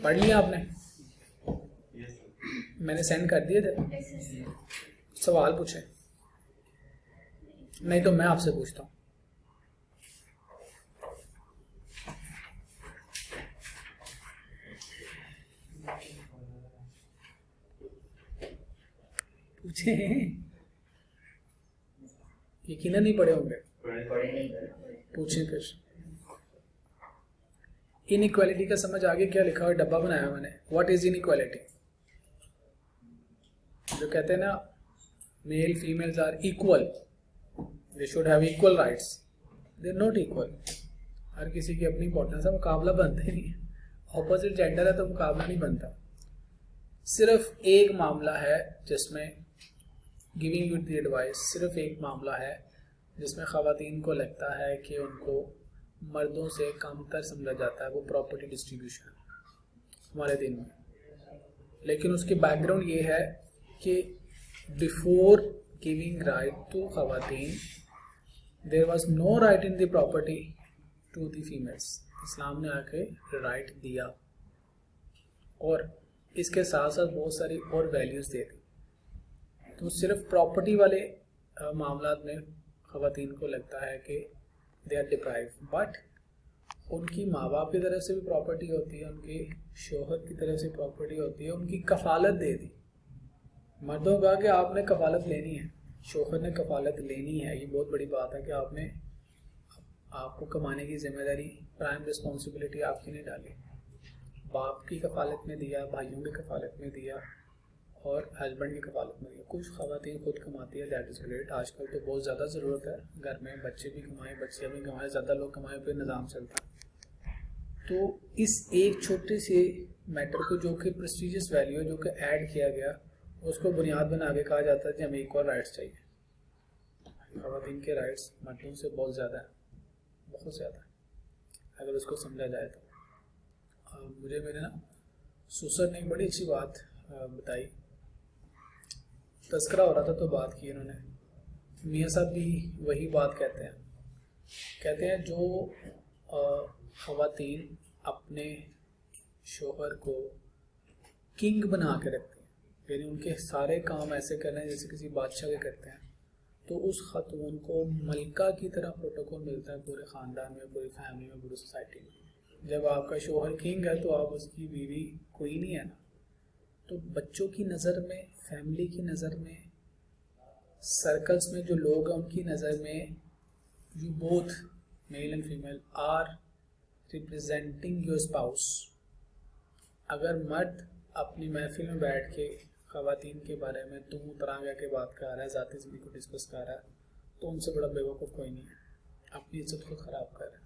पढ़ लिया आपने? मैंने सेंड कर दिए थे। सवाल पूछे? नहीं तो मैं आपसे पूछता हूँ। पूछे? यकीनन नहीं पढ़े होंगे। पूछे फिर। इनइक्वालिटी का समझ आगे क्या लिखा हुआ डब्बा बनाया मैंने। What is inequality? जो कहते हैं ना male females are equal, they should have equal rights, they are not equal. हर किसी की अपनी इंपॉर्टेंस है, मुकाबला बनता ही नहीं है। ऑपोजिट जेंडर है तो मुकाबला नहीं बनता। सिर्फ एक मामला है जिसमें गिविंग यू द एडवाइस, सिर्फ एक मामला है जिसमें ख़वातीन को लगता है कि उनको मर्दों से कमतर समझा जाता है, वो प्रॉपर्टी डिस्ट्रीब्यूशन हमारे दिन में। लेकिन उसकी बैकग्राउंड ये है कि बिफोर गिविंग राइट टू ख़वातीन there was no right in the property to the females. Islam ने आके राइट दिया और इसके साथ साथ बहुत सारी और वैल्यूज़ दे दी। तो सिर्फ प्रॉपर्टी वाले मामला में ख़वातीन को लगता है कि दे आर डिप्राइव, बट उनकी माँ बाप की तरफ से भी प्रॉपर्टी होती है, उनके शोहर की तरफ से प्रॉपर्टी होती है, उनकी कफ़ालत दे दी। मर्दों का कि आपने कफ़ालत लेनी है, शोहर ने कफ़ालत लेनी है। ये बहुत बड़ी बात है कि आपको कमाने की जिम्मेदारी, प्राइम रिस्पॉन्सिबिलिटी आपकी नहीं डाली। बाप की कफ़ालत में दिया, भाइयों की कफ़ालत में दिया और हस्बैंड की कफ़ालत में दिया। कुछ ख़वातीन खुद कमाती है, दैट इज़ ग्रेट। आजकल तो बहुत ज़्यादा ज़रूरत है, घर में बच्चे भी कमाएँ, बच्चियाँ भी कमाएँ, ज़्यादा लोग कमाएँ, फिर निज़ाम चलता है। तो इस एक छोटे से मैटर को जो कि प्रेस्टीजियस वैल्यू है, जो कि ऐड किया गया, उसको बुनियाद बना के कहा जाता है कि हमें इक्वल राइट्स चाहिए। ख़वातीन के राइट्स मर्दों से बहुत ज़्यादा है, बहुत ज़्यादा, अगर उसको समझा जाए तो। मुझे मेरे ना सुसर ने एक बड़ी अच्छी बात बताई। तस्करा हो रहा था तो बात की उन्होंने। मियाँ साहब भी वही बात कहते हैं जो ख़वातीन अपने शोहर को किंग बना के रखते हैं, यानी उनके सारे काम ऐसे कर रहे हैं जैसे किसी बादशाह के करते हैं, तो उस ख़तून को मलका की तरह प्रोटोकॉल मिलता है पूरे ख़ानदान में, पूरी फैमिली में, पूरी सोसाइटी में। जब आपका शोहर किंग है तो आप उसकी बीवी कोई नहीं है ना। तो बच्चों की नज़र में, फैमिली की नज़र में, सर्कल्स में जो लोग हैं उनकी नज़र में, you both male and female are representing your spouse. अगर मर्द अपनी महफिल में बैठ के ख़वातीन के बारे में तुम तरांगा के बात कर रहा है, ज़ाती ज़िंदगी को डिस्कस कर रहा है, तो उनसे बड़ा बेवकूफ़ कोई नहीं है, अपनी इज्जत को ख़राब कर रहा है।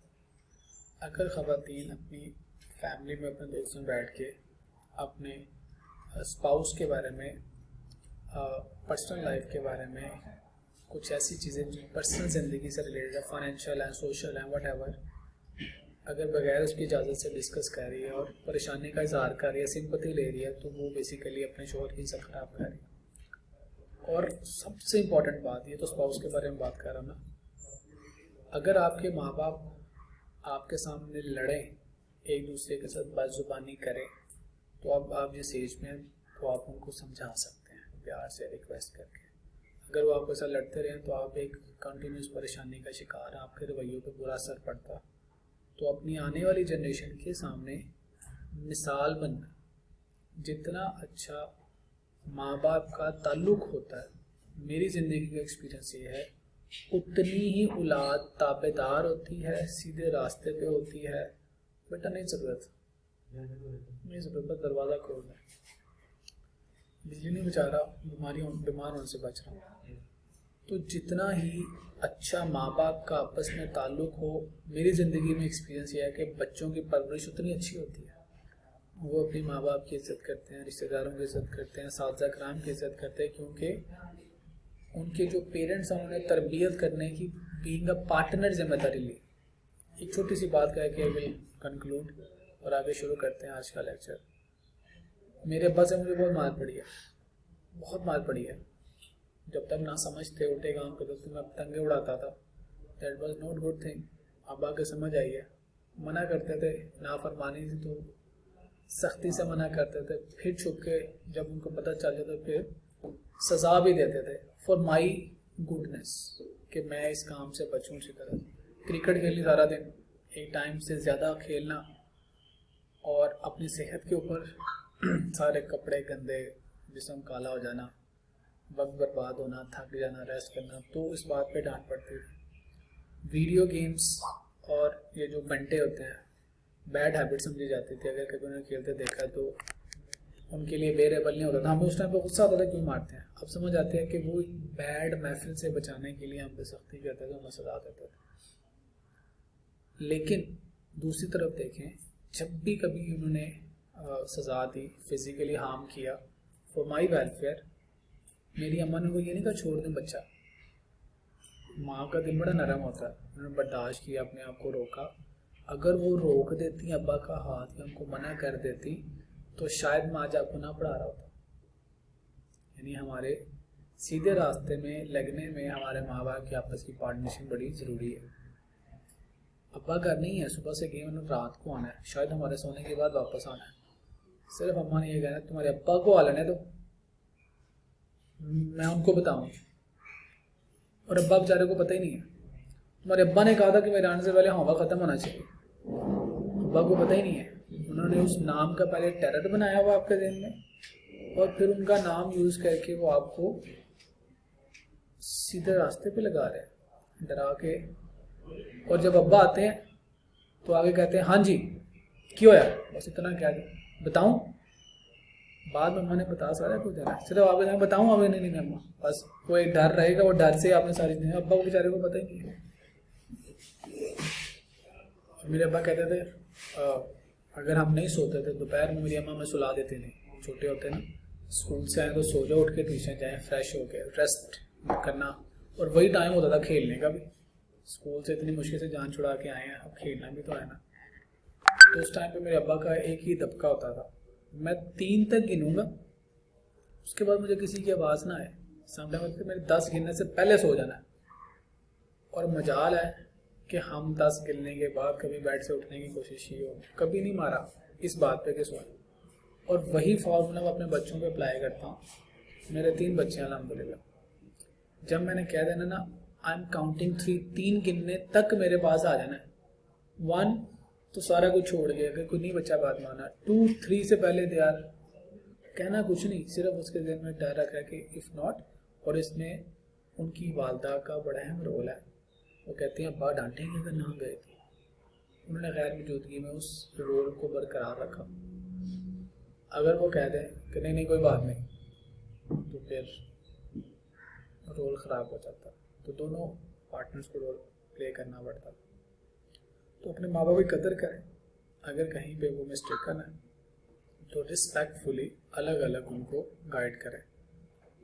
अगर ख़वातीन अपनी फैमिली में अपने दोस्तों में बैठ के अपने स्पाउस के बारे में, पर्सनल लाइफ के बारे में, कुछ ऐसी चीज़ें जो पर्सनल ज़िंदगी से रिलेटेड है, फाइनेंशियल हैं, सोशल हैं, व्हाटएवर, अगर बगैर उसकी इजाज़त से डिस्कस कर रही है और परेशानी का इजहार कर रही है, सिंपैथी ले रही है, तो वो बेसिकली अपने शोहर की इज्जत ख़राब कर रही है। और सबसे इम्पॉर्टेंट बात, ये तो स्पाउस के बारे में बात कर रहा हूँ ना, अगर आपके माँ बाप आपके सामने लड़ें, एक दूसरे के साथ बदजुबानी करें, तो अब आप जिस एज में हैं तो आप उनको समझा सकते हैं प्यार से रिक्वेस्ट करके। अगर वो आपके साथ लड़ते रहें तो आप एक कंटिन्यूस परेशानी का शिकार, आपके रवैयों पर बुरा असर पड़ता। तो अपनी आने वाली जनरेशन के सामने मिसाल बनना, जितना अच्छा माँ बाप का ताल्लुक़ होता है, मेरी ज़िंदगी का एक्सपीरियंस ये है, उतनी ही औलाद ताबेदार होती है, सीधे रास्ते पे होती है। बेटा नहीं ज़रूरत, बस दरवाज़ा खोल है, बिजली नहीं बचा रहा, बीमार होने से बच रहा हूँ। तो जितना ही अच्छा माँ बाप का आपस में ताल्लुक़ हो, मेरी ज़िंदगी में एक्सपीरियंस यह है कि बच्चों की परवरिश उतनी अच्छी होती है। वो अपने माँ बाप की इज़्ज़त करते हैं, रिश्तेदारों की इज़्ज़त करते हैं, साथी कराम की इज़्ज़त करते हैं, क्योंकि उनके जो पेरेंट्स हैं उन्हें तरबियत करने की बीइंग अ पार्टनर जिम्मेदारी ली। एक छोटी सी बात कह के आई विल कंक्लूड और आगे शुरू करते हैं आज का लेक्चर। मेरे अब्बा से मुझे बहुत मार पड़ी है, बहुत मार पड़ी है। जब तक ना समझ थे, उल्टे काम करते थे, मैं पतंगे उड़ाता था, that was not good thing. अब आगे समझ आई है, मना करते थे, नाफरमानी थी तो सख्ती से मना करते थे, फिर छुप के जब उनको पता चल जाता फिर सज़ा भी देते थे फॉर माई गुडनेस, कि मैं इस काम से बचूं अच्छी तरह। क्रिकेट खेली सारा दिन, एक टाइम से ज़्यादा खेलना और अपनी सेहत के ऊपर सारे कपड़े गंदे, जिस्म काला हो जाना, वक्त बर्बाद होना, थक जाना, रेस्ट करना, तो इस बात पे डांट पड़ती थी। वीडियो गेम्स और ये जो घंटे होते हैं बैड हैबिट समझी जाती थी। अगर कभी उन्हें खेलते देखा तो उनके लिए बेरेबल नहीं होता था। हमें उस टाइम पे गुस्सा आता था क्यों मारते हैं, अब समझ आते हैं कि वो बैड महफिल से बचाने के लिए हम पे सख्ती करते थे, हमें सजा देते थे। लेकिन दूसरी तरफ देखें, जब भी कभी उन्होंने सज़ा दी, फिज़िकली हार्म किया फॉर माई वेलफेयर, मेरी अम्मा ने वो ये नहीं कहा छोड़ दें बच्चा। माँ का दिल बड़ा नरम होता है, उन्होंने बर्दाश्त किया, अपने आप को रोका। अगर वो रोक देती अब्बा का हाथ या उनको मना कर देती तो शायद मैं आज आपको ना पढ़ा रहा होता। यानी हमारे सीधे रास्ते में लगने में हमारे माँ बाप की आपस की पार्टनरशिप बड़ी ज़रूरी है। अब्बा घर नहीं है, सुबह से गए, उन्होंने रात को आना है, शायद हमारे सोने के बाद वापस आना है। सिर्फ अम्मा ने ये कहना है तुम्हारे अब्बा को आ लेने दो, मैं उनको बताऊँ। और अब्बा बेचारे को पता ही नहीं है। तुम्हारे अब्बा ने कहा था कि मेरे आने से पहले होमवर्क ख़त्म होना चाहिए, अब्बा को पता ही नहीं है। उन्होंने उस नाम का पहले टेरर बनाया हुआ आपके ज़हन में, और फिर उनका नाम यूज़ करके वो आपको सीधे रास्ते पे लगा रहे हैं डरा के। और जब अब्बा आते हैं तो आगे कहते हैं हाँ जी क्यों यार, बस इतना कह दो, बताऊँ। बाद में अम्मा ने बता सारा कुछ देना, सिर्फ आप बताऊँ, अभी नहीं अम्मा, बस वो एक डर रहेगा, वो डर से आपने सारी चीज़ें, अब्बा को बेचारे को पता ही नहीं है। मेरे अब्बा कहते थे अगर हम नहीं सोते थे दोपहर में, मेरी अम्मा में सुला देती थी, छोटे होते ना, स्कूल से आए तो सो जाओ, उठ के ट्यूशन जाएँ, फ्रेश होके रेस्ट करना, और वही टाइम होता था खेलने का भी। स्कूल से इतनी मुश्किल से जान छुड़ा के आए हैं, अब खेलना भी तो है ना। तो उस टाइम पे मेरे अब्बा का एक ही दबका होता था, मैं 3 तक गिनूंगा, उसके बाद मुझे किसी की आवाज़ ना आए। समटाइम मेरे 10 गिनने से पहले सो जाना है। और मजाल है कि हम 10 गिनने के बाद कभी बेड से उठने की कोशिश ही हो, कभी नहीं मारा इस बात पे कि सोए। और वही फॉर्मूला मैं अपने बच्चों पे अप्लाई करता हूँ। मेरे 3 बच्चे हैं अल्हम्दुलिल्लाह। जब मैंने कह देना ना आई एम काउंटिंग 3, 3 गिनने तक मेरे पास आ जाना है। 1 तो सारा कुछ छोड़ गया, अगर कोई नहीं बच्चा बात माना। 2, 3 से पहले दे यार कहना कुछ नहीं, सिर्फ उसके दिल में डर रखा है कि इफ़ नॉट। और इसमें उनकी वालदा का बड़ा अहम रोल है। वो कहती हैं अब्बा डांटेंगे अगर ना गए तो। उन्होंने गैर मौजूदगी में उस रोल को बरकरार रखा। अगर वो कह दें कि नहीं कोई बात नहीं, तो फिर रोल ख़राब हो जाता। तो दोनों पार्टनर्स को रोल प्ले करना पड़ता। तो अपने माँ बाप की कदर करें, अगर कहीं पे वो मिस्टेक करना है तो रिस्पेक्टफुली अलग अलग उनको गाइड करें।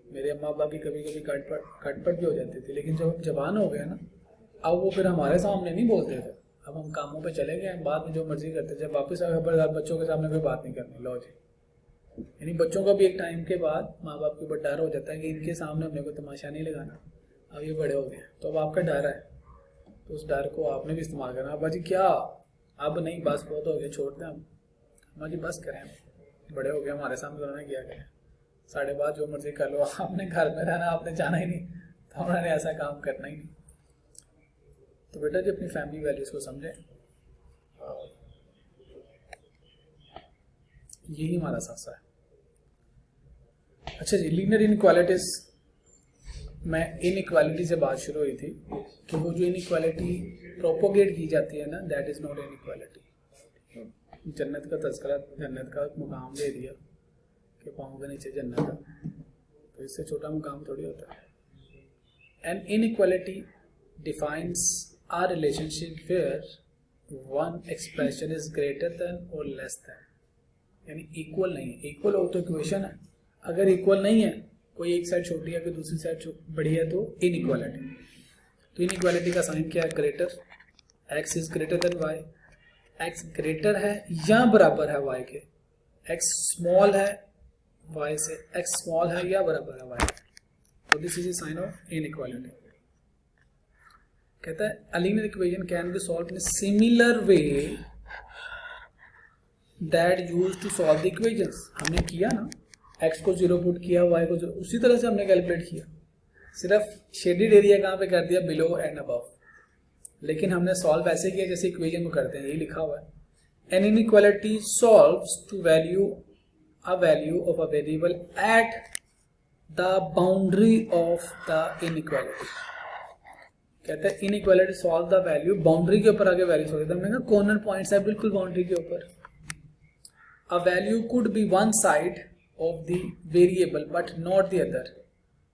मेरे अम्मा बाप की कभी कभी कटपट भी हो जाती थी, लेकिन जब हम जवान हो गए ना, अब वो फिर हमारे सामने नहीं बोलते थे। अब हम कामों पे चले गए, बाद में जो मर्जी करते, जब वापस आ खबरदार बच्चों के सामने कोई बात नहीं करनी, लो जी। यानी बच्चों का भी एक टाइम के बाद माँ बाप के ऊपर डर हो जाता है कि इनके सामने हमने कोई तमाशा नहीं लगाना। अब ये बड़े हो गए तो अब आपका डर है, तो उस डर को आपने भी इस्तेमाल करना। अब्बा जी क्या अब नहीं, बस बहुत हो गया, छोड़ दें हम। अम्मा जी बस करें, बड़े हो गए, हमारे सामने उन्होंने किया करें, 5:30 जो मर्जी कर लो, आपने घर में रहना, आपने जाना ही नहीं, तो उन्होंने ऐसा काम करना ही नहीं। तो बेटा जी अपनी फैमिली वैल्यूज़ को समझें, यही हमारा सासा है। अच्छा जी, लीनियर इनइक्वालिटीज़ में इनइक्वालिटी से बात शुरू हुई थी कि वो जो इनइक्वालिटी प्रोपोगेट की जाती है ना, दैट इज़ नॉट इनइक्वालिटी। जन्नत का तज़किरा, जन्नत का मुकाम दे दिया कि पाँव के नीचे जन्नत है, तो इससे छोटा मुकाम थोड़ी होता है। And inequality defines are relationship where one expression is greater than और लेस देन। यानी इक्वल नहीं है, इक्वल हो तो इक्वेशन है, अगर इक्वल नहीं है, कोई एक साइड छोटी है कि दूसरी साइड बड़ी है, तो इनइक्वालिटी। तो इनइक्वालिटी का साइन क्या है? Greater. X is greater than Y, X greater है या बराबर है वाई के, एक्स स्मॉल है वाई से, एक्स स्मॉल है या बराबर है वाई। तो this is a sign of inequality. कहता है a linear equation can be solved in similar way that use to solve the equations. हमने किया ना, x को 0 पुट किया, y को 0, उसी तरह से हमने कैलकुलेट किया, सिर्फ शेडेड एरिया कहाँ पे कर दिया, बिलो एंड अबव। लेकिन हमने सॉल्व ऐसे किया जैसे इक्वेशन को करते हैं, यही लिखा हुआ है। An inequality solves to value a value of a variable at the boundary of the inequality. कहते हैं inequality solve the value, boundary के ऊपर आगे वैल्यू सॉल्व, हमने कहा कॉर्नर पॉइंट्स है बिल्कुल बाउंड्री के ऊपर। A value could be one side of the variable but not the other.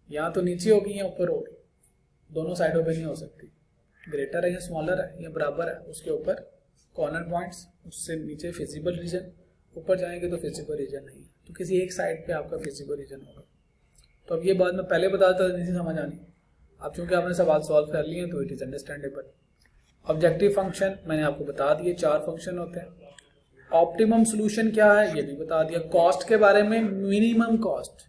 यहाँ तो नीचे होगी या ऊपर होगी, दोनों साइडों पे नहीं हो सकती। ग्रेटर है या स्मॉलर है या बराबर है, उसके ऊपर कॉर्नर पॉइंट्स, उससे नीचे फिजिबल रीजन, ऊपर जाएंगे तो फिजिबल रीजन नहीं है, तो किसी एक साइड पे आपका फिजिबल रीजन होगा। तो अब ये बात मैं पहले बताता था, नहीं समझ आनी। अब चूंकि आपने सवाल सॉल्व कर लिए तो it is understandable. Objective function मैंने आपको बता दिए, 4 फंक्शन होते हैं। ऑप्टिमम सोल्यूशन क्या है ये भी बता दिया। कॉस्ट के बारे में, minimum cost,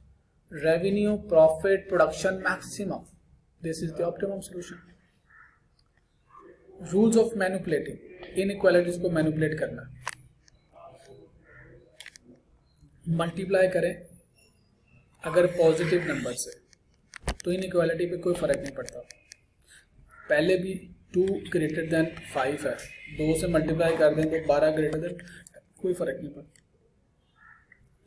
revenue, profit, production, maximum, this is the optimum solution. Rules of manipulating, inequalities को मैनिपुलेट करना। मल्टीप्लाई करें अगर पॉजिटिव नंबर से तो इनइक्वालिटी पे कोई फर्क नहीं पड़ता। पहले भी 2 ग्रेटर देन 5 है, 2 से मल्टीप्लाई कर दें तो 12 ग्रेटर देन, कोई फर्क नहीं पड़ता।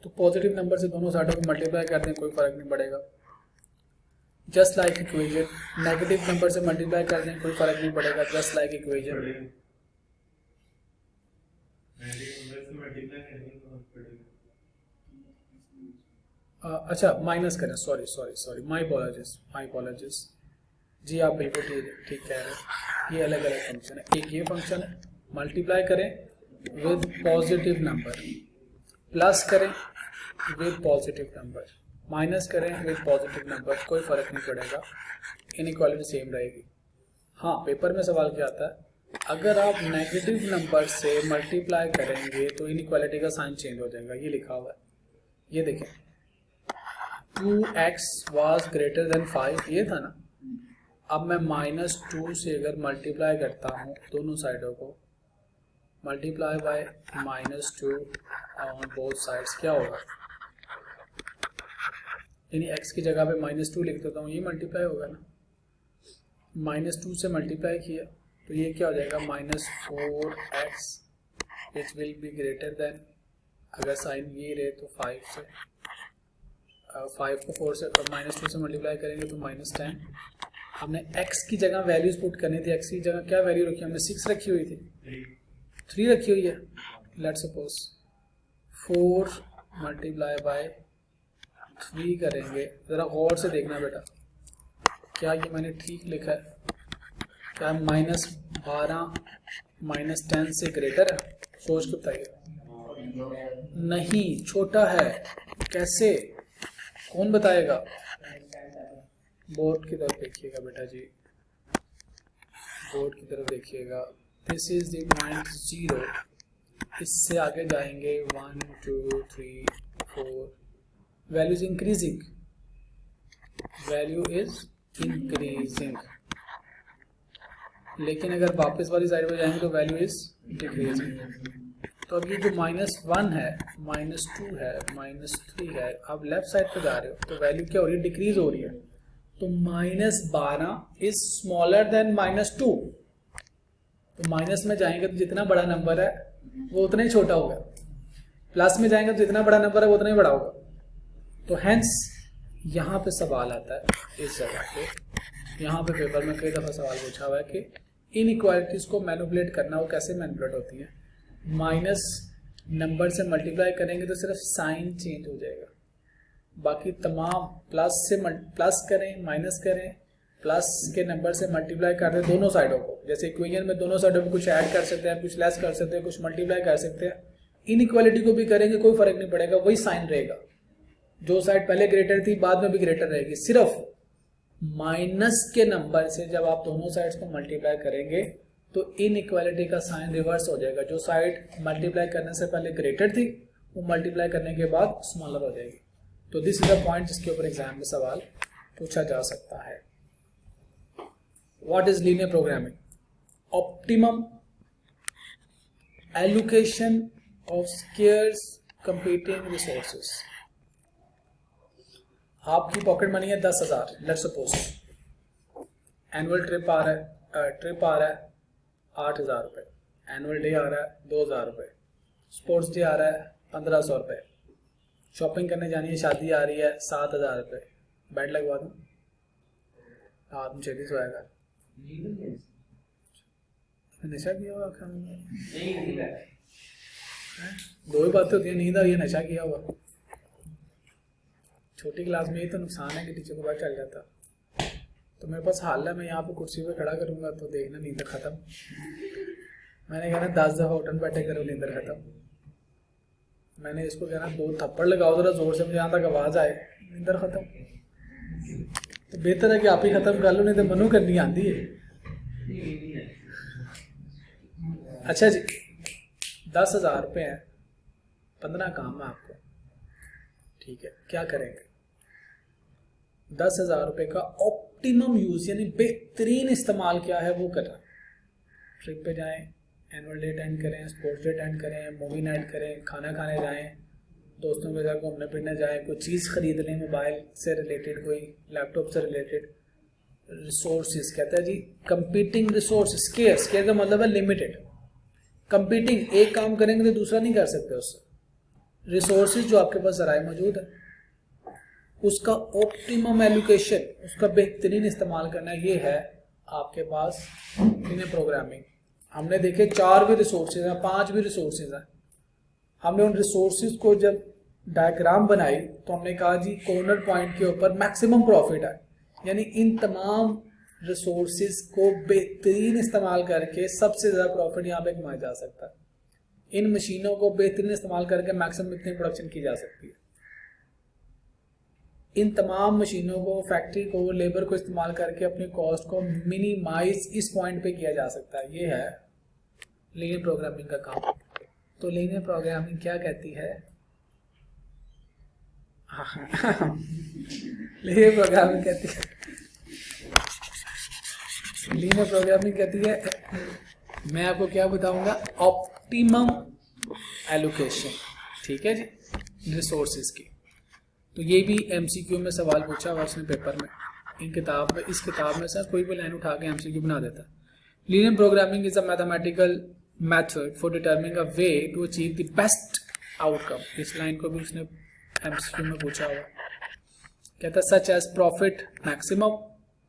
तो पॉजिटिव नंबर से दोनों साइडों को मल्टीप्लाई कर दें कोई फर्क नहीं पड़ेगा। Just like equation, negative number से मल्टीप्लाई कर दें कोई फर्क नहीं पड़ेगा, जस्ट लाइक इक्वेशन। अच्छा माइनस करें, सॉरी माई अपॉलॉजिस जी, आप बिल्कुल ठीक कह रहे हैं। ये अलग अलग फंक्शन है, एक ये फंक्शन है मल्टीप्लाई करें विद पॉजिटिव नंबर, प्लस करें विद पॉजिटिव नंबर, माइनस करें विद पॉजिटिव नंबर, कोई फर्क नहीं पड़ेगा, इनइक्वालिटी सेम रहेगी। हाँ, पेपर में सवाल क्या आता है, अगर आप नेगेटिव नंबर से मल्टीप्लाई करेंगे तो इनइक्वालिटी का साइन चेंज हो जाएगा, ये लिखा हुआ है। ये देखें 2x was greater than 5, ये था ना। अब मैं -2 से अगर मल्टीप्लाई करता हूँ दोनों साइडों को, multiply by -2 on both sides, क्या होगा, यानी x की जगह पे -2 लिख देता हूँ, ये मल्टीप्लाई होगा ना। -2 से मल्टीप्लाई किया तो ये क्या हो जाएगा, -4x which will be greater than, अगर साइन ये रहे तो 5 से, 5 को 4 से -2 से मल्टीप्लाई करेंगे तो -10। हमने x की जगह वैल्यूज पुट करनी थी, x की जगह क्या वैल्यू रखी, हमने 6 रखी हुई थी, 3 रखी हुई है। लेट्स सपोज 4 मल्टीप्लाई बाय 3 करेंगे, ज़रा गौर से देखना बेटा, क्या ये मैंने ठीक लिखा है, क्या -12 -10 से ग्रेटर है, सोच के बताइए। नहीं, छोटा है, कैसे, कौन बताएगा, बोर्ड की तरफ देखिएगा बेटा जी, बोर्ड की तरफ देखिएगा। दिस इज द पॉइंट 0, इससे आगे जाएंगे 1 2 3 4, value is increasing, value is increasing. लेकिन अगर वापस वाली साइड पे जाएंगे तो वैल्यू इज डिक्रीजिंग। तो अब ये जो -1 है, -2 है, -3 है, अब लेफ्ट साइड पे जा रहे हो तो वैल्यू क्या हो रही है, डिक्रीज हो रही है। तो -12 इज स्मॉलर देन -2, तो माइनस में जाएंगे तो जितना बड़ा नंबर है वो उतना ही छोटा होगा, प्लस में जाएंगे तो जितना बड़ा नंबर है वो उतना ही बड़ा होगा। तो हैंस यहाँ पे सवाल आता है इस जगह पे, यहाँ पे पेपर में कई दफ़ा सवाल पूछा हुआ है कि इनइक्वालिटीज को मैनिपुलेट करना, वो कैसे मैनिपुलेट होती है। माइनस नंबर से मल्टीप्लाई करेंगे तो सिर्फ साइन चेंज हो जाएगा, बाकी तमाम प्लस से प्लस करें, माइनस करें, प्लस के नंबर से मल्टीप्लाई कर दें दोनों साइडों को, जैसे इक्वेशन में दोनों साइडों में कुछ ऐड कर सकते हैं, कुछ लेस कर सकते हैं, कुछ मल्टीप्लाई कर सकते हैं। इनइक्वालिटी को भी करेंगे कोई फर्क नहीं पड़ेगा, वही साइन रहेगा, जो साइड पहले ग्रेटर थी बाद में भी ग्रेटर रहेगी। सिर्फ माइनस के नंबर से जब आप दोनों साइड्स को मल्टीप्लाई करेंगे तो इनइक्वालिटी का साइन रिवर्स हो जाएगा, जो साइड मल्टीप्लाई करने से पहले ग्रेटर थी वो मल्टीप्लाई करने के बाद स्मॉलर हो जाएगी। तो दिस इज अ पॉइंट जिसके ऊपर एग्जाम में सवाल पूछा जा सकता है। What is linear programming? Optimum allocation of scarce competing resources. आपकी पॉकेट मनी है 10,000, लेट्स सपोज। एनुअल ट्रिप आ रहा है 8,000 रुपये, एनुअल डे आ रहा है 2,000 रुपये, स्पोर्ट्स डे आ रहा है 1,500 रुपये, शॉपिंग करने जानी है, शादी आ रही है 7,000 रुपये। बेड लगवा दूँ, रात में जल्दी सोएगा। नशा किया हुआ दो ही बातें होती है, नींद और ये नशा किया हुआ। छोटी क्लास में ही तो नुकसान है कि टीचर को पता चल जाता। तो मेरे पास हाल है, मैं यहाँ पे कुर्सी पे खड़ा करूँगा तो देखना नींद खत्म। मैंने कहना 10 दफ़ा उठन बैठे करो, नींद खत्म। मैंने इसको कहना 2 थप्पड़ लगाओ जरा जोर से, मुझे यहाँ तक आवाज़ आए, नींद खत्म। तो बेहतर है कि आप ही खत्म कर लो, नहीं तो मनु करनी आती है। अच्छा जी, 10,000 रुपये हैं, 15 काम है आपको, ठीक है, क्या करेंगे? 10,000 रुपये का ऑप्टिमम यूज यानी बेहतरीन इस्तेमाल क्या है वो करना। ट्रिप पे जाएं, एनुअल डे अटेंड करें, स्पोर्ट्स डे अटेंड करें, मूवी नाइट करें, खाना खाने जाएं, दोस्तों के साथ घूमने फिरने जाएं, कोई चीज़ खरीद लें मोबाइल से रिलेटेड, कोई लैपटॉप से रिलेटेड। रिसोर्सेज कहता है जी कंपीटिंग रिसोर्स, स्केर्स का मतलब है लिमिटेड। कंपीटिंग, एक काम करेंगे तो दूसरा नहीं कर सकते उससे। रिसोर्सेज जो आपके पास ज़राए मौजूद है उसका ऑप्टिमम एलोकेशन, उसका बेहतरीन इस्तेमाल करना, ये है आपके पास लीनियर प्रोग्रामिंग। हमने देखे 4 भी रिसोर्सेज हैं, 5 भी रिसोर्सेज हैं। हमने उन रिसोर्सेज को जब डायग्राम बनाई तो हमने कहा जी कॉर्नर पॉइंट के ऊपर मैक्सिमम प्रॉफिट है, यानी इन तमाम रिसोर्सेज को बेहतरीन इस्तेमाल करके सबसे ज़्यादा प्रॉफिट यहाँ पे कमाया जा सकता है। इन मशीनों को बेहतरीन इस्तेमाल करके मैक्सिमम इतनी प्रोडक्शन की जा सकती है। इन तमाम मशीनों को, फैक्ट्री को, लेबर को इस्तेमाल करके अपनी कॉस्ट को मिनिमाइज इस पॉइंट पे किया जा सकता है। ये है लीनियर प्रोग्रामिंग का काम। तो लीनियर प्रोग्रामिंग क्या कहती है? लीनियर प्रोग्रामिंग कहती है, लीनियर प्रोग्रामिंग कहती है, मैं आपको क्या बताऊंगा, ऑप्टिमम एलोकेशन, ठीक है जी, रिसोर्सेज की। तो ये भी एमसीक्यू में सवाल पूछा हुआ उसने पेपर में, इन किताब में, इस किताब में से कोई भी लाइन उठा के एमसीक्यू बना देता है। Linear programming is a mathematical method for determining a way to achieve the best outcome. इस लाइन को भी उसने एमसीक्यू में पूछा हुआ। कहता है such as profit maximum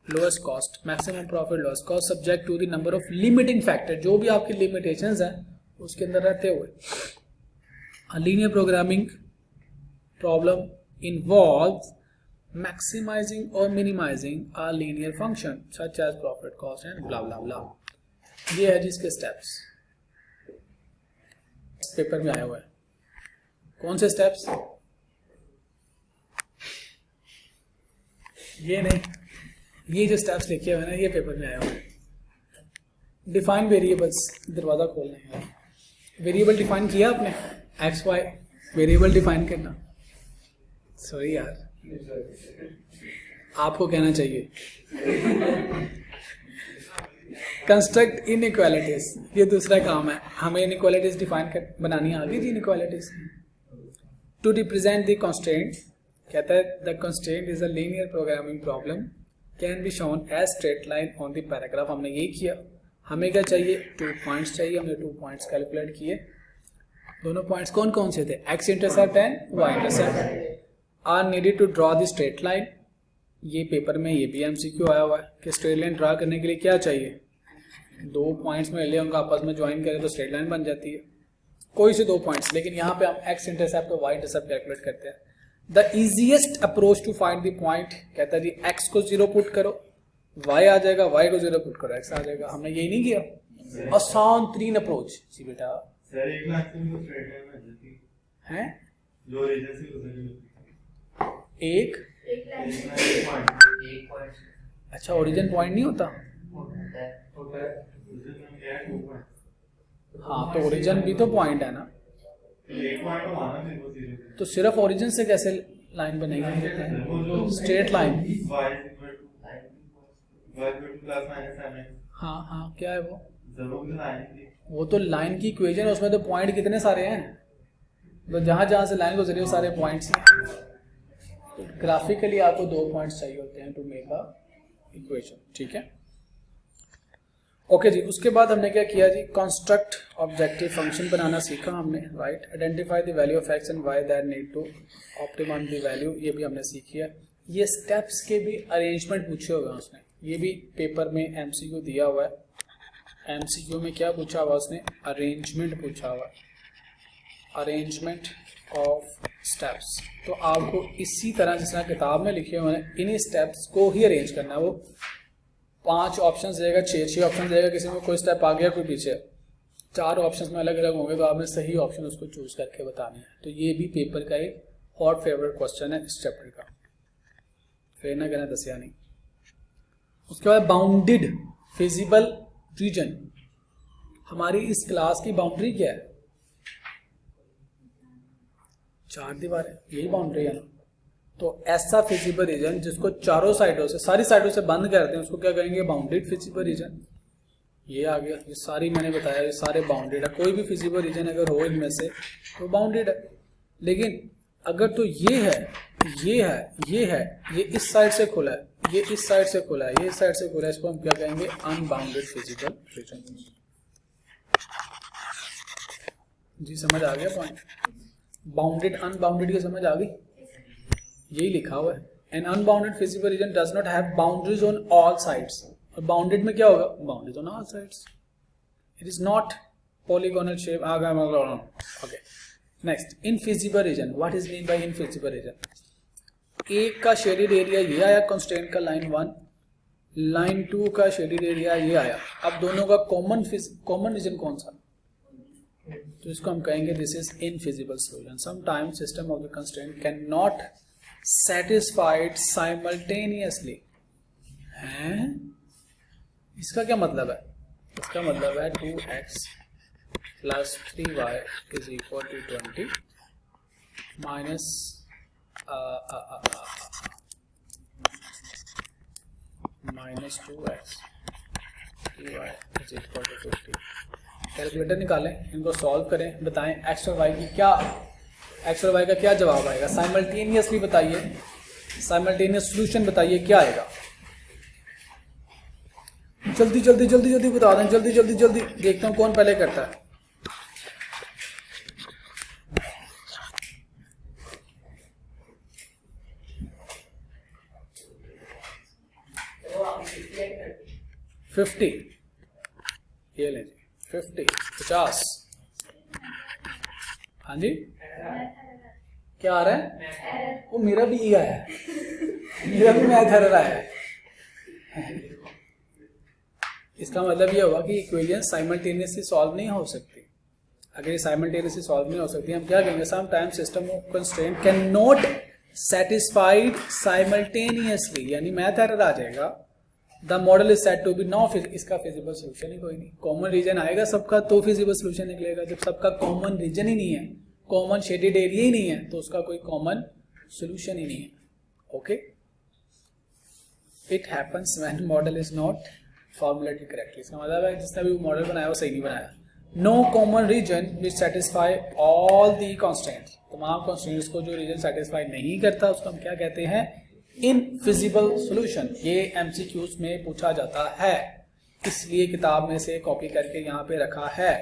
lowest cost, maximum profit lowest cost subject to the number of limiting factor, जो भी आपकी लिमिटेशंस हैं उसके अंदर रहते हुए। Linear programming problem involves maximizing or minimizing a linear function such as profit, cost and blah blah blah। ये है जिसके स्टेप्स पेपर में आया हुआ है। कौन से स्टेप्स? ये नहीं, ये जो स्टेप्स लिखे हुए हैं ना, ये पेपर में आया हुआ है। डिफाइन वेरिएबल्स, दरवाजा खोलने हैं। वेरिएबल डिफाइन किया आपने, एक्स वाई वेरिएबल डिफाइन करना। सॉरी यार, आपको कहना चाहिए। कंस्ट्रक्ट इनइक्वालिटीज, ये दूसरा काम है। हमें इनइक्वालिटीज डिफाइन कर बनानी आ गई थी। Inequalities to represent the constraint, कहता है the constraint is a linear programming problem can be shown as straight line on the paragraph. हमने यही किया। हमें क्या चाहिए? 2 पॉइंट्स चाहिए। हमने 2 पॉइंट्स कैलकुलेट किए। दोनों पॉइंट्स कौन कौन से थे? X intercept and Y intercept. Are needed to draw the straight line. ये पेपर में ये भी एमसीक्यू आया हुआ है कि स्ट्रेट लाइन ड्रा करने के लिए क्या चाहिए? 2 पॉइंट्स में ले उनका आपस में ज्वाइन करें तो स्ट्रेट लाइन बन जाती है। कोई से 2 पॉइंट्स, लेकिन यहाँ पे हम एक्स इंटरसेप्ट और वाई इंटरसेप्ट कैलकुलेट करते हैं। The easiest approach to find the point, कहता है जी एक्स को 0 पुट करो, वाई आ जाएगा, वाई को 0 पुट करो, एक्स आ जाएगा। हमने यही नहीं किया? आसान तरीन अप्रोच जी बेटा है। एक अच्छा, ओरिजिन पॉइंट नहीं होता? हाँ, तो ओरिजिन भी तो पॉइंट है ना। तो सिर्फ ओरिजिन से कैसे लाइन बनेगी? Straight line. हाँ हाँ, क्या है वो? तो लाइन की इक्वेशन है, उसमें तो पॉइंट कितने सारे हैं? तो जहाँ जहाँ से लाइन गुजरी वो सारे पॉइंट्स हैं। ग्राफिकली आपको 2 पॉइंट्स चाहिए होते हैं टू मेक अ इक्वेशन, ठीक है। ओके जी, उसके बाद हमने क्या किया जी, कंस्ट्रक्ट ऑब्जेक्टिव फंक्शन बनाना सीखा हमने, right. Identify the value of X and Y that need to optimize the value, ये भी हमने सीखी है। ये स्टेप्स के भी अरेंजमेंट पूछे हुए हैं उसने, ये भी पेपर में एमसीक्यू दिया हुआ है। एमसीक्यू में क्या पूछा हुआ उसने, अरेंजमेंट पूछा हुआ है, अरेंजमेंट ऑफ स्टेप्स। तो आपको इसी तरह जिस तरह किताब में लिखे हुए हैं इन्हीं स्टेप्स को ही अरेंज करना है। वो 5 ऑप्शन देगा, 6 ऑप्शन देगा, किसी में कोई स्टेप आ गया कोई पीछे, 4 ऑप्शन में अलग अलग होंगे, तो आपने सही ऑप्शन उसको चूज करके बताना है। तो ये भी पेपर का एक हॉट फेवरेट क्वेश्चन है इस चैप्टर का, फिर ना कहना दसिया नहीं। उसके बाद बाउंडेड फिजिबल रीजन, हमारी इस क्लास की बाउंड्री क्या है, 4 दीवारें, यही बाउंड्री है ना। तो ऐसा फिजिबल रीजन जिसको चारों साइडों से, सारी साइडों से बंद करते हैं, उसको क्या कहेंगे, बाउंडेड फिजिबल रीजन। ये आ गया, ये सारी मैंने बताया, ये सारे बाउंडेड है। कोई भी फिजिबल रीजन अगर हो इनमें से तो बाउंडेड है। लेकिन अगर तो ये है, ये है, ये है, ये इस साइड से खुला है, ये इस साइड से खुला है, ये इस साइड से खुला है, इसको हम क्या कहेंगे, अनबाउंडेड फिजिबल रीजन। जी समझ आ गया पॉइंट, बाउंडेड अनबाउंडेड की समझ आ गई, यही लिखा हुआ है। An unbounded feasible region does not have boundaries on all sides. और बाउंडेड में क्या होगा, boundaries on all sides, it is not polygonal shape. आ गया, okay. Next, infeasible region, what is mean by infeasible region. एक का shaded area ये आया कंस्ट्रेंट का, लाइन 1, लाइन 2 का शेडेड एरिया ये आया। अब दोनों का कॉमन रीजन कौन सा, तो इसको हम कहेंगे this is infeasible solution. Sometimes system of the constraint can not satisfied simultaneously। हैं, इसका क्या मतलब है, इसका मतलब है 2x plus 3y is equal to 20 minus minus 2x 3y is equal to 50। Calculator निकालें, इनको सॉल्व करें, बताएं x और y की क्या, एक्स और वाई का क्या जवाब आएगा। साइमल्टेनियसली बताइए, साइमल्टेनियस सॉल्यूशन बताइए क्या आएगा। जल्दी जल्दी जल्दी जल्दी बता दें, जल्दी जल्दी जल्दी, देखता हूं कौन पहले करता है। $50, ये ले 50 हाँ जी, क्या आ रहा है, वो मेरा भी ये आया है, मेरा भी मैथ एरर आया है। इसका मतलब ये हुआ कि इक्वेशन साइमल्टेनियसली सॉल्व नहीं हो सकती। अगर ये साइमल्टेनियसली सॉल्व नहीं हो सकती, हम क्या कहेंगे, some time system of constraint can not satisfied simultaneously, यानी मैथ एरर आ जाएगा। The model is set to be no, इसका फिजिबल सोल्यूशन ही कोई नहीं। कॉमन रीजन आएगा सबका तो फिजिबल सोल्यूशन निकलेगा। जब सबका कॉमन रीजन ही नहीं है, कॉमन शेडेड एरिया ही नहीं है, तो उसका कोई कॉमन सोल्यूशन ही नहीं है। Okay, it happens when model is not formulated correctly. इसका मतलब है जिसने भी मॉडल बनाया वो सही नहीं बनाया। No common region which satisfy all the constants, तमाम कॉन्स्टेंट्स को जो रीजन सेटिस्फाई नहीं करता उसको हम क्या कहते हैं, इनफिजिबल सॉल्यूशन। ये एमसीक्यूज में पूछा जाता है, इसलिए किताब में से कॉपी करके यहाँ पे रखा है,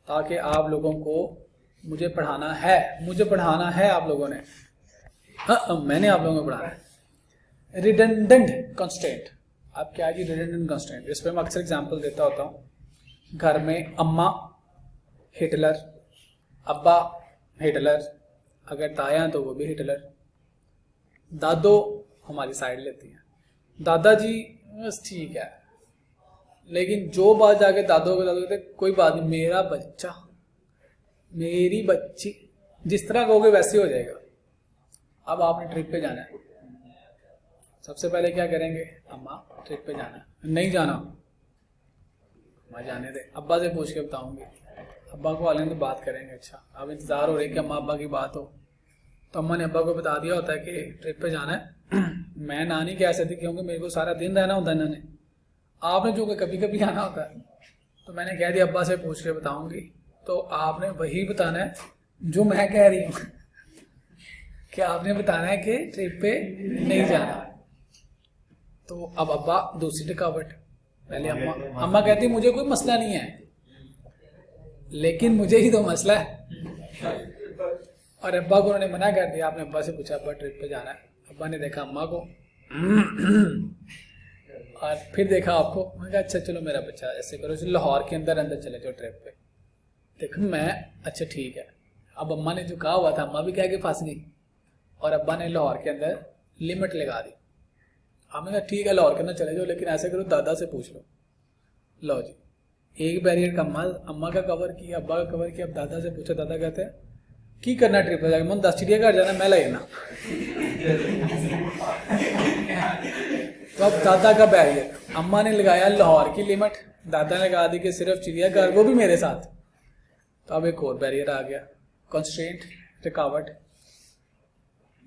ताकि आप लोगों को, मुझे पढ़ाना है आप लोगों ने, हाँ मैंने आप लोगों को पढ़ाना है। रिडंडेंट कंस्ट्रेंट, अब क्या है कि रिडंडेंट कंस्ट्रेंट, इस पर मैं अक्सर एग्जांपल देता होता हूँ। घर में अम्मा हिटलर, अब्बा हिटलर, अगर ताया तो वो भी हिटलर, दादो हमारी साइड लेती हैं, दादाजी बस ठीक है, लेकिन जो बात जाके दादो को दादो कहते कोई बात नहीं, मेरा बच्चा, मेरी बच्ची, जिस तरह कहोगे वैसे हो जाएगा। अब आपने ट्रिप पे जाना है, सबसे पहले क्या करेंगे, अम्मा ट्रिप पे जाना है, नहीं जाना, अम्मा जाने दे, अब्बा से पूछ के बताऊंगी, अब्बा को वाले तो बात करेंगे। अच्छा, अब इंतजार हो रही है कि अम्मा अब्बा की बात हो, तो अम्मा ने अब्बा को बता दिया होता है कि ट्रिप पे जाना है। मैं ना नहीं कह सकती क्योंकि मेरे को सारा दिन रहना होता है इन्होंने, आपने जो कभी कभी आना होता है, तो मैंने कह दिया अब्बा से पूछ के बताऊंगी। तो आपने वही बताना है जो मैं कह रही हूँ कि आपने बताना है कि ट्रिप पे नहीं जाना। तो अब अब्बा दूसरी रुकावट, पहले अम्मा कहती मुझे कोई मसला नहीं है, लेकिन मुझे ही तो मसला है। और अब्बा को उन्होंने मना कर दिया। आपने अब्बा से पूछा अब्बा ट्रिप पे जाना है, अब्बा ने देखा अम्मा को और फिर देखा आपको। मैंने कहा अच्छा चलो मेरा बच्चा ऐसे करो, चलो लाहौर के अंदर अंदर चले जाओ ट्रिप पे। देखो मैं अच्छा ठीक है। अब अम्मा ने जो कहा हुआ था अम्मा भी कह के फंस गई और अब्बा ने लाहौर के अंदर लिमिट लगा दी। हमने कहा ठीक है लाहौर के अंदर चले जाओ, लेकिन ऐसे करो दादा से पूछ लो। लो जी, एक बैरियर का अम्मा का कवर किया, अब्बा का कवर किया। अब दादा से पूछा, दादा कहते हैं की करना ट्रिप पे जाके, मन 10 चिड़ियाघर जाना, मैं ले जाना। तो अब दादा का बैरियर, अम्मा ने लगाया लाहौर की लिमिट, दादा ने कहा दी कि सिर्फ चिड़ियाघर, वो भी मेरे साथ। तो अब एक और बैरियर आ गया, कंस्ट्रेंट, रुकावट।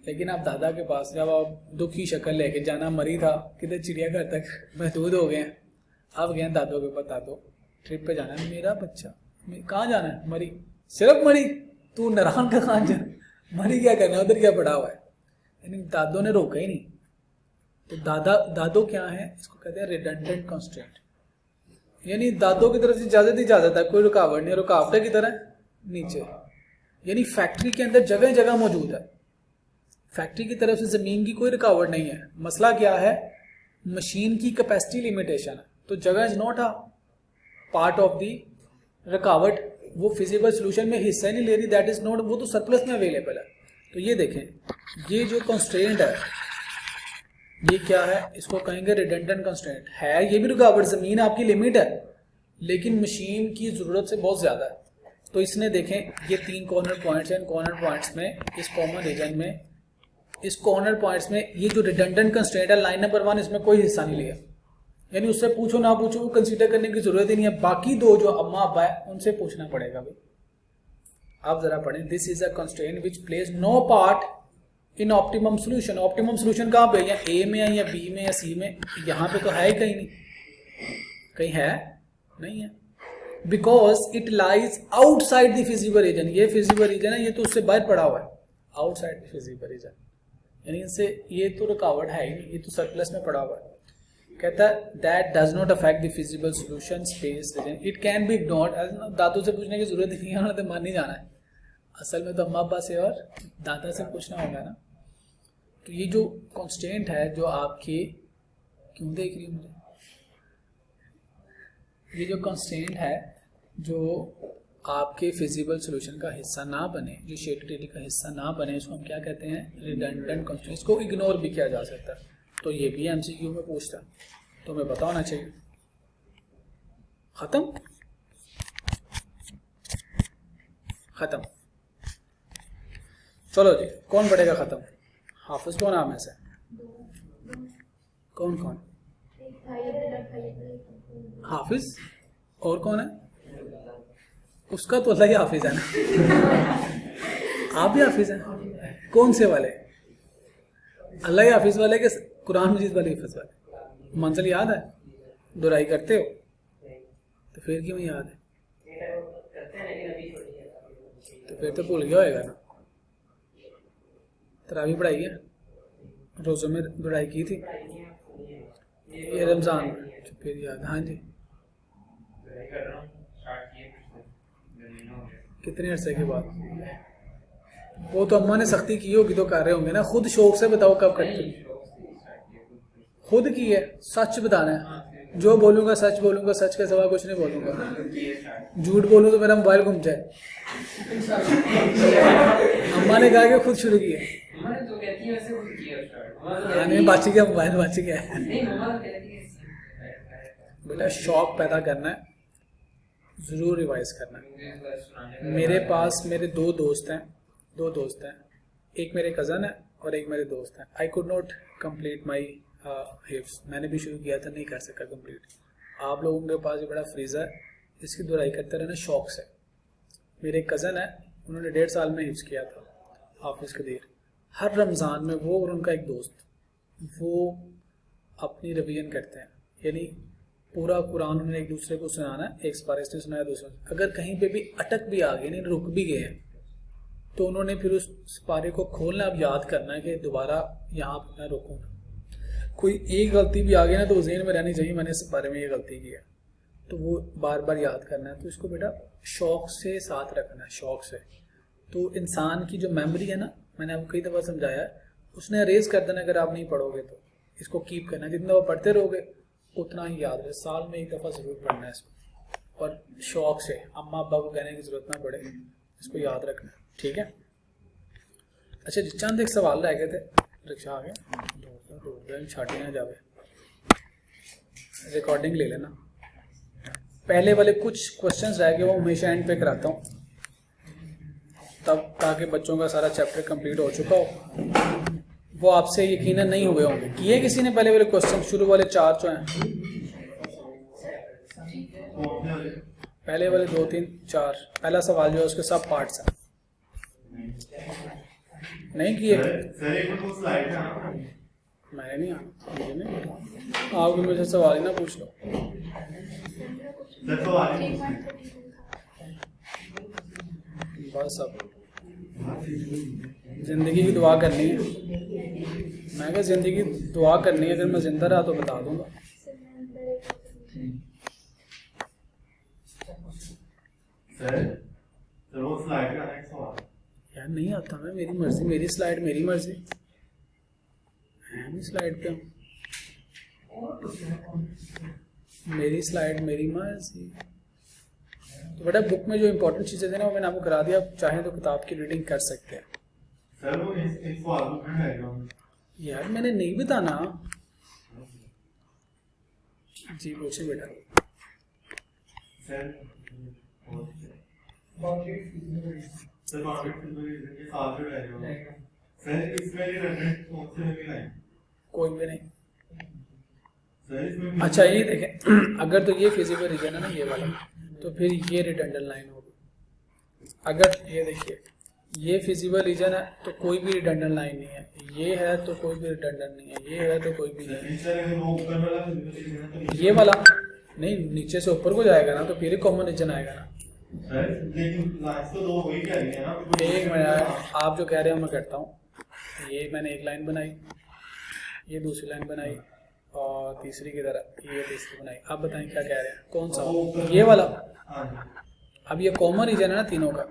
लेकिन अब दादा के पास जब आप दुखी शक्ल लेके जाना मरी था, किधर चिड़ियाघर तक महदूद हो गए हैं। अब गए दादो के पास, दादो ट्रिप पे जाना है, मेरा बच्चा कहाँ जाना है, मरी, सिर्फ मरी, तू नारायण का कहाँ जाना, मरी क्या करना, उधर क्या पड़ा हुआ है। यानी दादो ने रोका ही नहीं। तो दादो क्या है, इसको कहते हैं रिडंडेंट कंस्ट्रेंट। यानी दादो की तरफ से इजाजत है, कोई रुकावट नहीं, रुकावटें की तरह नीचे। यानी फैक्ट्री के अंदर जगह जगह मौजूद है, फैक्ट्री की तरफ से जमीन की कोई रुकावट नहीं है। मसला क्या है, मशीन की कैपेसिटी लिमिटेशन है। तो जगह is not a part of the रुकावट, वो फिजिबल सोल्यूशन में हिस्सा नहीं ले रही, दैट इज नॉट, वो तो सरप्लस में अवेलेबल है। तो ये देखें, ये जो कंस्ट्रेंट है ये क्या है, इसको कहेंगे रिडंडेंट कंस्ट्रेंट है। ये भी रुकावट, जमीन आपकी लिमिट है, लेकिन मशीन की जरूरत से बहुत ज्यादा है। तो इसने देखें ये 3 कॉर्नर पॉइंट्स हैं, इन कॉर्नर पॉइंट्स में, इस कॉमन रीजन में, इस कॉर्नर पॉइंट्स में ये जो रिडंडेंट कंस्ट्रेंट है लाइन नंबर 1, इसमें कोई हिस्सा नहीं लिया। यानी उससे पूछो ना पूछो वो कंसीडर करने की जरूरत ही नहीं है। बाकी 2 जो अम्मा अब्बा है उनसे पूछना पड़ेगा भाई। आप जरा पढ़ें, this is a constraint which plays no part in optimum solution. Optimum solution कहाँ पे, या ए में है या बी में या सी में, यहाँ पे तो है ही कहीं नहीं, कहीं है नहीं है। Because it lies outside the feasible region. ये फिजिबल रीजन है, ये तो उससे बाहर पड़ा हुआ है, आउटसाइड द फिजिबल रीजन। यानी इनसे ये तो रुकावट है ही नहीं, ये तो सरप्लस में पड़ा हुआ है। कहता है that does not affect the feasible solution space region, it can be ignored. दादों से पूछने की जरूरत नहीं है, उन्होंने तो मान नहीं जाना है। असल में तो अम्मा अब्बा से और दादा से पूछना होगा ना। तो ये जो कांस्टेंट है जो आपकी, क्यों देख रही है मुझे, ये जो कांस्टेंट है जो आपके फिजिबल सॉल्यूशन का हिस्सा ना बने, जो शेड थ्योरी का हिस्सा ना बने, इसको हम क्या कहते हैं, रिडंडेंट कांस्टेंट। इसको इग्नोर भी किया जा सकता है। तो ये भी एमसीक्यू में पूछता है, तो हमें पता होना चाहिए। खत्म खत्म, चलो जी, कौन पढ़ेगा खत्म? हाफिज को नाम है से, कौन कौन? हाफिज, और कौन है? उसका तो अल्लाह ही हाफिज है ना। आप भी हाफिज हैं? कौन से वाले? अल्लाह ही हाफिज वाले के कुरान मजीद वाले हिफज वाले? मंजिल याद है? दुराई करते हो तो फिर क्यों याद है? तो फिर तो भूल गया होएगा ना। तरावी पढ़ाई है, रोज़ों में दुराई की थी, ये रमज़ान में फिर याद। हाँ जी, कितने अरसे के बाद? वो तो अम्मा ने सख्ती की होगी तो कर रहे होंगे ना। खुद शौक से बताओ कब करते हो? खुद की है, सच बताना है। जो बोलूंगा सच बोलूंगा, सच के सिवा कुछ नहीं बोलूंगा। झूठ बोलूं तो मेरा मोबाइल घूम जाए। अम्मा ने कहा कि खुद शुरू किया, नहीं बच गया मोबाइल, बच गया। बेटा शौक पैदा करना है, जरूर रिवाइज करना है। मेरे पास मेरे दो दोस्त हैं, एक मेरे कज़न है और एक मेरे दोस्त हैं। I could not complete my हिफ्स, मैंने भी शुरू किया था, नहीं कर सका कंप्लीट। आप लोगों के पास बड़ा फ्रीज़र है, इसकी दुराई करते रहना शौक से। मेरे एक कज़न है, उन्होंने 1.5 साल में हिफ्स किया था हाफिज़ कदीर। हर रमज़ान में वो और उनका एक दोस्त, वो अपनी रिवीजन करते हैं। यानी पूरा कुरान उन्होंने एक दूसरे को सुनाना है, एक बार इसने सुनाया दूसरा। अगर कहीं पे भी अटक भी आ गए, नहीं रुक भी गए हैं, तो उन्होंने फिर उस पारे को खोलना, अब याद करना है कि दोबारा यहाँ पर मैं रोकूँ ना। कोई एक गलती भी आ गई ना तो जहन में रहनी चाहिए मैंने इस बारे में ये गलती की है, तो वो बार बार याद करना है। तो इसको बेटा शौक से साथ रखना है, शौक से। तो इंसान की जो मेमोरी है ना, मैंने आपको कई दफ़ा समझाया है, उसने अरेज कर देना अगर आप नहीं पढ़ोगे तो। इसको कीप करना, जितना वो पढ़ते रहोगे उतना ही याद रहे। साल में एक दफ़ा ज़रूर पढ़ना है इसको, और शौक से, अम्मा अब्बा को कहने की ज़रूरत ना पड़े, इसको याद रखना, ठीक है। अच्छा जी, चंद एक सवाल रह गए थे। रिक्शा आ गया, छाटे ना जावे, रिकॉर्डिंग ले लेना। पहले वाले कुछ क्वेश्चंस रह गए वो हमेशा एंड पे कराता हूँ, तब ताकि बच्चों का सारा चैप्टर कंप्लीट हो चुका हो। वो आपसे यकीनन नहीं हुए होंगे। किए किसी ने पहले वाले क्वेश्चन, शुरू वाले 4 जो हैं, पहले वाले 2 3 4, पहला सवाल जो है उसके सब पार्ट्स हैं। नहीं किए? मैंने नहीं आना, मुझे नहीं, आप मुझे सवाल ही ना पूछ लो। बस अब जिंदगी की दुआ करनी है। मैं क्या जिंदगी की दुआ करनी है, अगर मैं जिंदा रहा तो बता दूंगा। यार नहीं आता, मैं मेरी मर्जी, मेरी स्लाइड मेरी मर्जी है, स्लाइड पे हूँ, मेरी स्लाइड मेरी मर्जी। तो बेटा बुक में जो इंपॉर्टेंट चीज़ें थे ना वो मैंने आपको करा दिया, चाहे तो किताब की रीडिंग कर सकते हैं। सर वो इस यार मैंने नहीं बताना जी, पूछे बेटा। सर कोई भी नहीं। अच्छा ये देखें, अगर तो ये फिजिकल रीजन है ना ये वाला, तो फिर ये रिडंडेंट लाइन होगी। अगर ये देखिए ये फिजिबल रीजन है तो कोई भी रिडंडेंट लाइन नहीं है, ये है तो कोई भी रिडंडेंट नहीं है, ये है तो कोई भी नहीं है। ये वाला नहीं, नीचे से ऊपर को जाएगा ना तो फिर ही कॉमन रीजन आएगा ना। एक मिनट, आप जो कह रहे हो मैं करता हूँ। ये मैंने एक लाइन बनाई, ये दूसरी लाइन बनाई, और तीसरी की तरह ये तीसरी बनाई। आप बताएं क्या कह रहे हैं, कौन सा? ये वाला। अब ये कॉमन रीजन है ना तीनों का,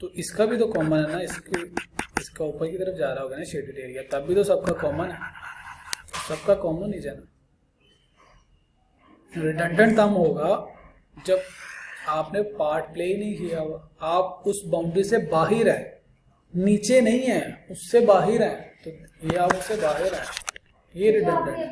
तो इसका भी तो कॉमन है ना, इसका ऊपर की तरफ जा रहा होगा ना शेडेड एरिया, तब भी तो सबका कॉमन है, सबका कॉमन रीजन है। रिडंडेंट तब होगा जब आपने पार्ट प्ले ही नहीं किया हुआ, आप उस बाउंड्री से बाहर है, नीचे नहीं है, उससे बाहर है, तो ये आप उससे बाहर है, ये रिडंडेंट है।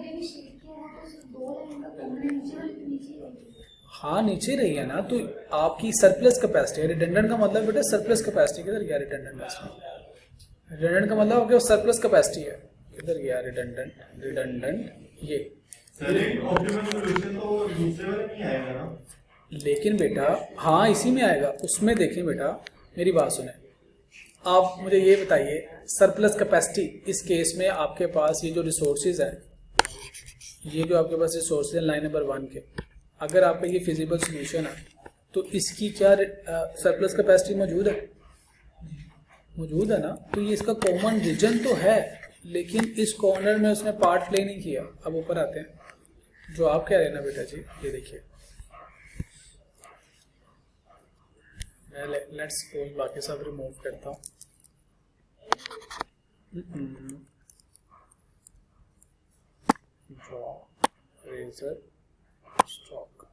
हाँ नीचे रही है ना, तो आपकी सरप्लस कैपेसिटी है। रिडंडेंट का मतलब बेटा सरप्लस कैपेसिटी, किधर गया रिडंडेंट? रिडंडेंट का मतलब आपके सरप्लस कैपेसिटी है, किधर गया रिडंडेंट? रिडंडेंट ये लेकिन बेटा हाँ इसी में आएगा, उसमें देखें बेटा मेरी बात सुने, आप मुझे ये बताइए सरप्लस कैपेसिटी, इस केस में आपके पास ये जो रिसोर्सेज है, ये जो आपके पास रिसोर्सेज है लाइन नंबर 1 के, अगर आपका ये फिजिबल सोल्यूशन है तो इसकी क्या सरप्लस कैपेसिटी मौजूद है? मौजूद है ना, तो ये इसका कॉमन रीजन तो है, लेकिन इस कॉर्नर में उसने पार्ट प्ले नहीं किया। अब ऊपर आते हैं, जो आप कह रहे हैं ना बेटा जी, ये देखिए मैं लेट्स सपोज बाकी सब रिमूव करता हूँ। ड्रॉ रेजर स्ट्रोक,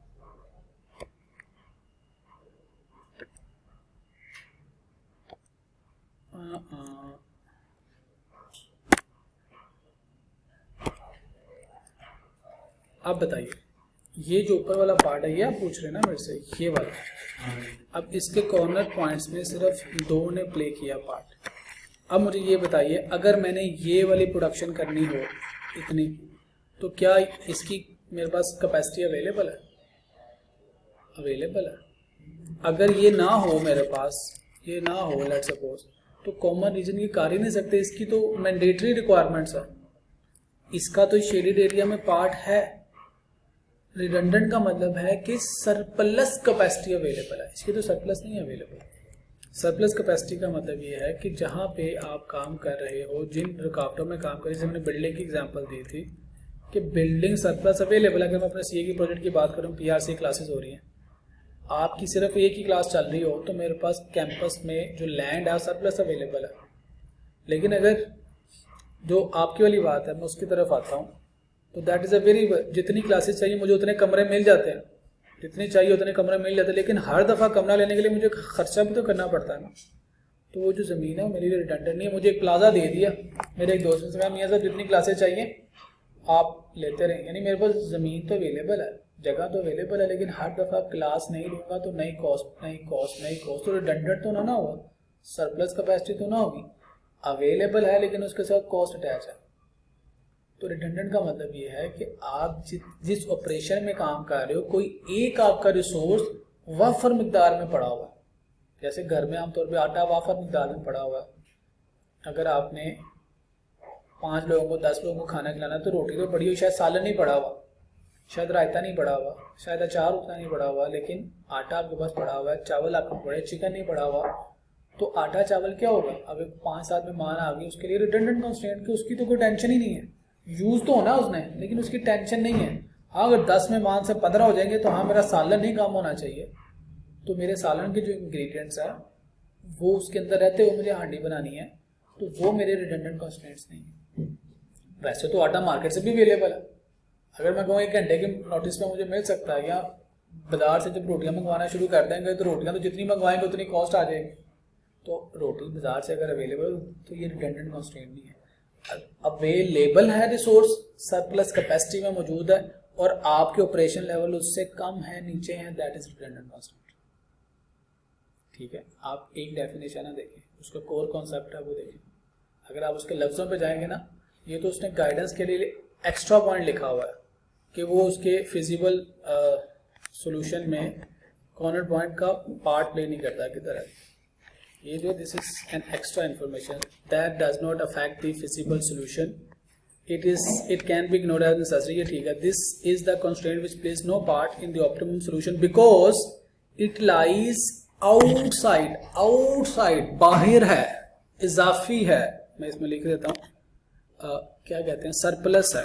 अब बताइए ये जो ऊपर वाला पार्ट है ये आप पूछ रहे हैं ना मेरे से, ये वाला। अब इसके कॉर्नर पॉइंट्स में सिर्फ 2 ने प्ले किया पार्ट। अब मुझे ये बताइए अगर मैंने ये वाली प्रोडक्शन करनी हो इतनी, तो क्या इसकी मेरे पास कैपेसिटी अवेलेबल है? अवेलेबल है। अगर ये ना हो मेरे पास, ये ना हो लेट सपोज, तो कॉमन रीजन की कर ही नहीं सकते, इसकी तो मैंडेटरी रिक्वायरमेंट्स है। इसका तो शेडेड एरिया में पार्ट है। रिडंडेंट का मतलब है कि सरप्लस कैपेसिटी अवेलेबल है, इसकी तो सरप्लस नहीं अवेलेबल। सरप्लस कैपेसिटी का मतलब ये है कि जहाँ पे आप काम कर रहे हो, जिन रुकावटों में काम कर रहे हो, जैसे हमने बिल्डिंग की एग्जांपल दी थी कि बिल्डिंग सरप्लस अवेलेबल है। अगर मैं अपने सीए की प्रोजेक्ट की बात करूँ, पीआरसी क्लासेस हो रही हैं, आपकी सिर्फ एक ही क्लास चल रही हो तो मेरे पास कैंपस में जो लैंड है सरप्लस अवेलेबल है। लेकिन अगर जो आपकी वाली बात है, मैं उसकी तरफ आता हूँ, तो दैट इज़ अ वेरी, जितनी क्लासेस चाहिए मुझे उतने कमरे मिल जाते हैं, जितने चाहिए उतने कमरे मिल जाते हैं, लेकिन हर दफ़ा कमरा लेने के लिए मुझे खर्चा भी तो करना पड़ता है ना। तो वो जो ज़मीन है वो मेरे लिए रिडंडेंट नहीं है। मुझे एक प्लाजा दे दिया, मेरे एक दोस्त ने कहा मियाँ साहब जितनी क्लासेस चाहिए आप लेते रहें, यानी मेरे पास ज़मीन तो अवेलेबल है, जगह तो अवेलेबल है, लेकिन हर दफ़ा क्लास नहीं लूँगा तो नई कॉस्ट, तो रिडंडेंट तो ना होगा, सरप्लस कैपेसिटी तो ना होगी। अवेलेबल है लेकिन उसके साथ कॉस्ट अटैच है। तो रिडंडेंट का मतलब ये है कि आप जिस ऑपरेशन में काम कर रहे हो, कोई एक आपका रिसोर्स वाफर मिकदार में पड़ा हुआ है। जैसे घर में आमतौर पे आटा वाफर मिकदार में पड़ा हुआ है। अगर आपने 5 लोगों को 10 लोगों को खाना खिलाना तो रोटी तो पड़ी हुई, शायद सालन नहीं पड़ा हुआ, शायद रायता नहीं पड़ा हुआ, शायद अचार उतना नहीं पड़ा हुआ, लेकिन आटा आपके पास पड़ा हुआ है, चावल आपके पड़े, चिकन नहीं पड़ा हुआ। तो आटा चावल क्या होगा, अगर 5-7 मेहमान आ गए उसके लिए रिडंडेंट कंस्ट्रेंट की उसकी तो कोई टेंशन ही नहीं है, यूज़ तो होना उसने लेकिन उसकी टेंशन नहीं है। हाँ अगर 10 मेहमान से 15 हो जाएंगे तो हाँ मेरा सालन नहीं काम होना चाहिए, तो मेरे सालन के जो इंग्रेडिएंट्स है वो उसके अंदर रहते हुए मुझे हांडी बनानी है, तो वो मेरे रिडंडेंट कंस्ट्रेंट्स नहीं है। वैसे तो आटा मार्केट से भी अवेलेबल है, अगर मैं कहूँ 1 घंटे के नोटिस पे मुझे मिल सकता है, या बाजार से जब रोटियाँ मंगवाना शुरू कर देंगे तो रोटियाँ तो जितनी मंगवाएंगे उतनी कॉस्ट आ जाएगी। तो रोटी बाजार से अगर अवेलेबल तो ये रिडंडेंट कंस्ट्रेंट नहीं है। अवेलेबल है रिसोर्स, सरप्लस कैपेसिटी में मौजूद है और आपके ऑपरेशन लेवल उससे कम है, नीचे है, दैट इज रिडंडेंट कंस्ट्रेंट। ठीक है, आप एक डेफिनेशन है देखें, उसका कोर कॉन्सेप्ट है वो देखें। अगर आप उसके लफ्ज़ों पे जाएंगे ना, ये तो उसने गाइडेंस के लिए एक्स्ट्रा पॉइंट लिखा हुआ है कि वो उसके फिजिबल सॉल्यूशन में कॉर्नर पॉइंट का पार्ट प्ले नहीं करता की तरह। ये जो this is an extra information that does not affect the feasible solution, it can be ignored as necessary. ये ठीक है, this is the constraint which plays no part in the optimum solution because it lies outside, बाहर है, इजाफी है। मैं इसमें लिख देता हूँ, क्या कहते हैं, सरप्लस है।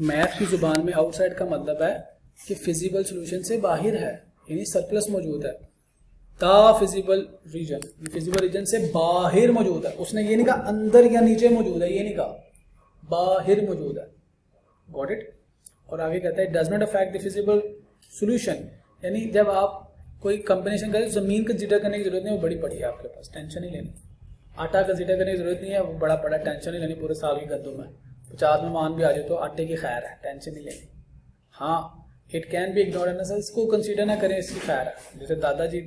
मैथ की जुबान में आउटसाइड का मतलब है कि फिजिबल सॉल्यूशन से बाहर है, यानी सरप्लस मौजूद है। द फिजिबल रीजन से बाहर मौजूद है। उसने ये नहीं कहा अंदर या नीचे मौजूद है, ये नहीं कहा, बाहर मौजूद है। Got it. और आगे कहता है does not affect the feasible solution, यानी जब आप कोई कॉम्बिनेशन करें ज़मीन कंसीडर करने की जरूरत नहीं, वो बड़ी पड़ी है आपके पास, टेंशन नहीं लेनी। आटा कंसीडर करने की जरूरत नहीं है, वो बड़ा पड़ा, टेंशन नहीं लेनी। पूरे साल की गंदम है, 50 मेहमान भी आ जाए तो आटे की खैर है, टेंशन नहीं लेनी। हाँ इट कैन बी इग्नोर्ड, इसको कंसीडर ना करें, इसकी खैर है। जैसे दादाजी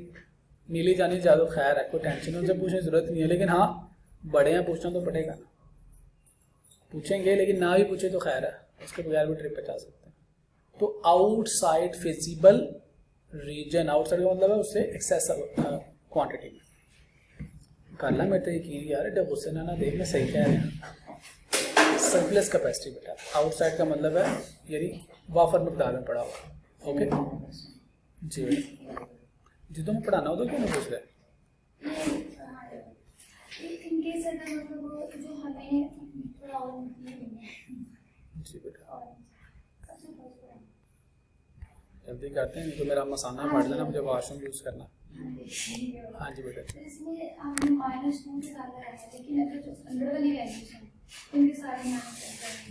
नीली जानी ज़्यादा खैर है, कोई टेंशन उनसे पूछने की जरूरत नहीं है। लेकिन हाँ बड़े हैं, पूछना तो पड़ेगा ना, पूछेंगे, लेकिन ना भी पूछे तो खैर है, उसके बगैर भी ट्रिप पे जा सकते हैं। तो आउटसाइड फिजिबल रीजन, आउटसाइड का मतलब है उससे एक्सेस क्वांटिटी में। कर ला मेरे तो यकीन यार, जब उससे ना देख मैं सही कह रहे हैं। सरप्लस कैपेसिटी बेटा, आउटसाइड का मतलब है यानी वाफर मकदार में पड़ा हुआ। ओके जी बेटा, जी तुम्हें पढ़ाना हो तो क्यों नहीं पूछ रहे? जी बेटा जल्दी करते हैं, नहीं तो मेरा मसाना फाड़ देना, मुझे वॉशरूम यूज़ करना। हाँ जी बेटा।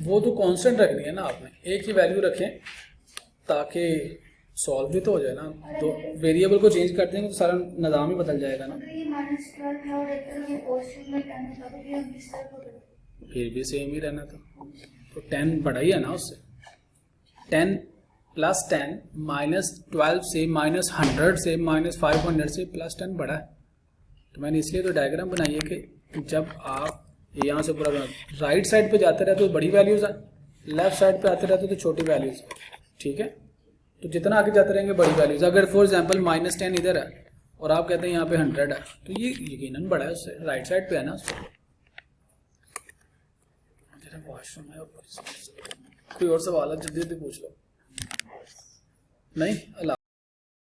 वो तो कांस्टेंट रखनी है ना आपने, एक ही वैल्यू रखें ताकि सॉल्व भी तो हो जाए ना। तो वेरिएबल को चेंज कर देंगे तो सारा निज़ाम ही बदल जाएगा ना। फिर भी सेम ही रहना था, तो 10 बढ़ा ही है ना उससे। 10 + 10 -12 से -100 से -500 से +10 बढ़ा है। तो मैंने इसलिए तो डायग्राम बनाई है कि जब आप यहाँ से पूरा राइट साइड पे जाते रहते तो बड़ी वैल्यूज़ है, लेफ्ट साइड पे आते रहते तो छोटी वैल्यूज़। ठीक है, तो जितना आगे जाते रहेंगे बड़ी वैल्यूज। अगर फॉर एग्जांपल -10 इधर है और आप कहते हैं यहाँ पे 100 है, तो ये यकीनन बड़ा है उससे, राइट साइड पे है ना उससे। वॉशरूम है, कोई और सवाल है जल्दी जल्दी पूछ लो। नहीं अल्लाह।